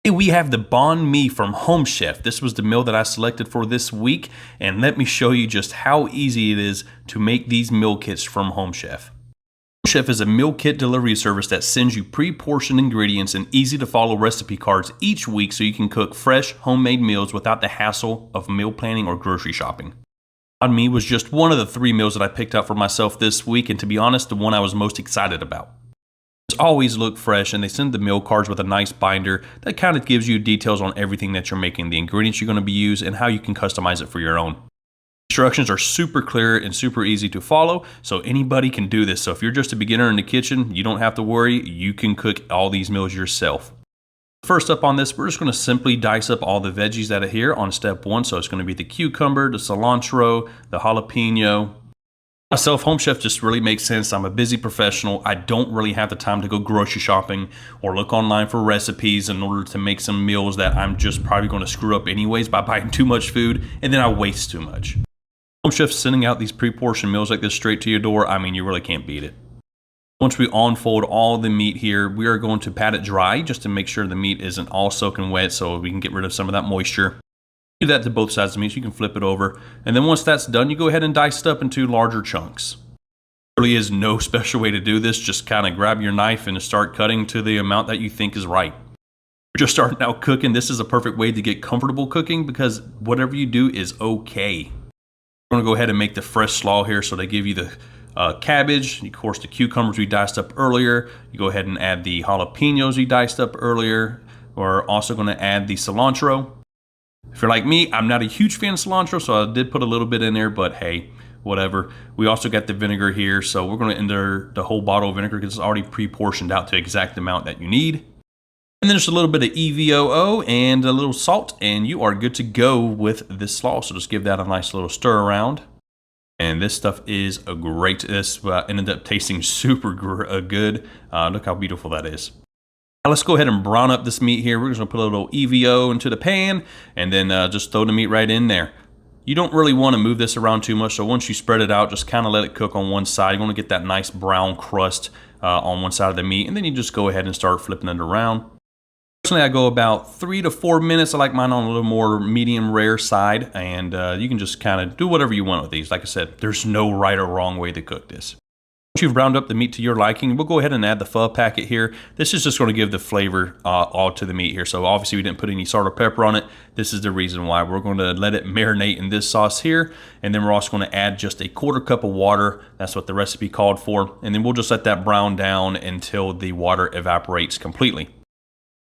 Hey, we have the Bahn Mi from Home Chef. This was the meal that I selected for this week, and let me show you just how easy it is to make these meal kits from Home Chef. Home Chef is a meal kit delivery service that sends you pre-portioned ingredients and easy to follow recipe cards each week so you can cook fresh, homemade meals without the hassle of meal planning or grocery shopping. Bahn Mi was just one of the 3 meals that I picked out for myself this week, and to be honest, the one I was most excited about. Always look fresh, and they send the meal cards with a nice binder that kind of gives you details on everything that you're making, the ingredients you're going to be using, and how you can customize it for your own. Instructions are super clear and super easy to follow, so anybody can do this. So if you're just a beginner in the kitchen, you don't have to worry. You can cook all these meals yourself. First up on this, we're just going to simply dice up all the veggies that are here on step 1. So it's going to be the cucumber, the cilantro, the jalapeno. Myself, Home Chef just really makes sense. I'm a busy professional. I don't really have the time to go grocery shopping or look online for recipes in order to make some meals that I'm just probably going to screw up anyways by buying too much food, and then I waste too much. Home Chef's sending out these pre-portioned meals like this straight to your door. I mean, you really can't beat it. Once we unfold all the meat here, we are going to pat it dry just to make sure the meat isn't all soaking wet so we can get rid of some of that moisture. Do that to both sides of the meat so you can flip it over. And then once that's done, you go ahead and dice it up into larger chunks. There really is no special way to do this. Just kind of grab your knife and start cutting to the amount that you think is right. If you're just starting out cooking, this is a perfect way to get comfortable cooking because whatever you do is okay. We're going to go ahead and make the fresh slaw here. So they give you the cabbage, of course the cucumbers we diced up earlier. You go ahead and add the jalapenos we diced up earlier. We're also going to add the cilantro. If you're like me, I'm not a huge fan of cilantro, so I did put a little bit in there, but hey, whatever. We also got the vinegar here, so we're going to enter the whole bottle of vinegar because it's already pre-portioned out to the exact amount that you need. And then just a little bit of EVOO and a little salt, and you are good to go with this slaw. So just give that a nice little stir around. And this stuff is great. This ended up tasting super good. Look how beautiful that is. Now let's go ahead and brown up this meat here. We're just gonna put a little EVO into the pan and then just throw the meat right in there. You don't really want to move this around too much, so once you spread it out, just kind of let it cook on one side. You want to get that nice brown crust on one side of the meat, and then you just go ahead and start flipping it around. Personally, I go about 3 to 4 minutes. I like mine on a little more medium rare side, and you can just kind of do whatever you want with these. Like I said, there's no right or wrong way to cook this. Once you've browned up the meat to your liking, we'll go ahead and add the pho packet here. This is just going to give the flavor all to the meat here. So obviously we didn't put any salt or pepper on it. This is the reason why. We're going to let it marinate in this sauce here. And then we're also going to add just a 1/4 cup of water. That's what the recipe called for. And then we'll just let that brown down until the water evaporates completely.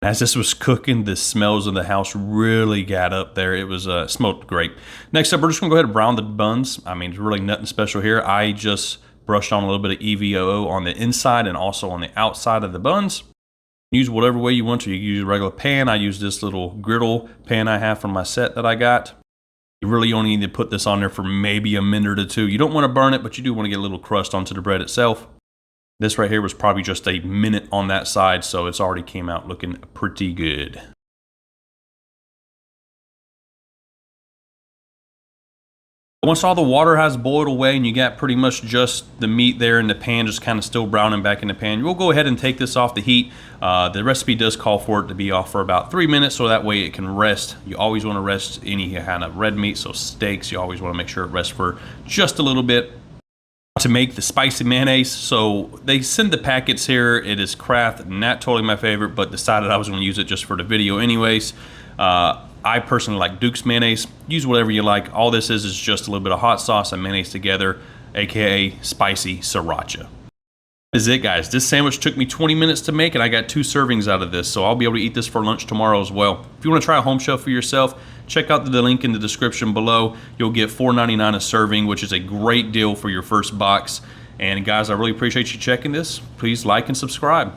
As this was cooking, the smells in the house really got up there. It was smoked great. Next up, we're just going to go ahead and brown the buns. I mean, there's really nothing special here. I just brushed on a little bit of EVOO on the inside and also on the outside of the buns. Use whatever way you want to. You can use a regular pan. I use this little griddle pan I have from my set that I got. You really only need to put this on there for maybe a minute or 2. You don't want to burn it, but you do want to get a little crust onto the bread itself. This right here was probably just a minute on that side, so it's already came out looking pretty good. Once all the water has boiled away and you got pretty much just the meat there in the pan, just kind of still browning back in the pan, we'll go ahead and take this off the heat. The recipe does call for it to be off for about 3 minutes, so that way it can rest. You always want to rest any kind of red meat, so steaks, you always want to make sure it rests for just a little bit. To make the spicy mayonnaise, so they send the packets here. It is Kraft, not totally my favorite, but decided I was going to use it just for the video anyways. I personally like Duke's mayonnaise. Use whatever you like. All this is just a little bit of hot sauce and mayonnaise together, aka spicy sriracha. That is it, guys. This sandwich took me 20 minutes to make, and I got 2 servings out of this, so I'll be able to eat this for lunch tomorrow as well. If you want to try a Home Chef for yourself, check out the link in the description below. You'll get $4.99 a serving, which is a great deal for your first box. And guys, I really appreciate you checking this. Please like and subscribe.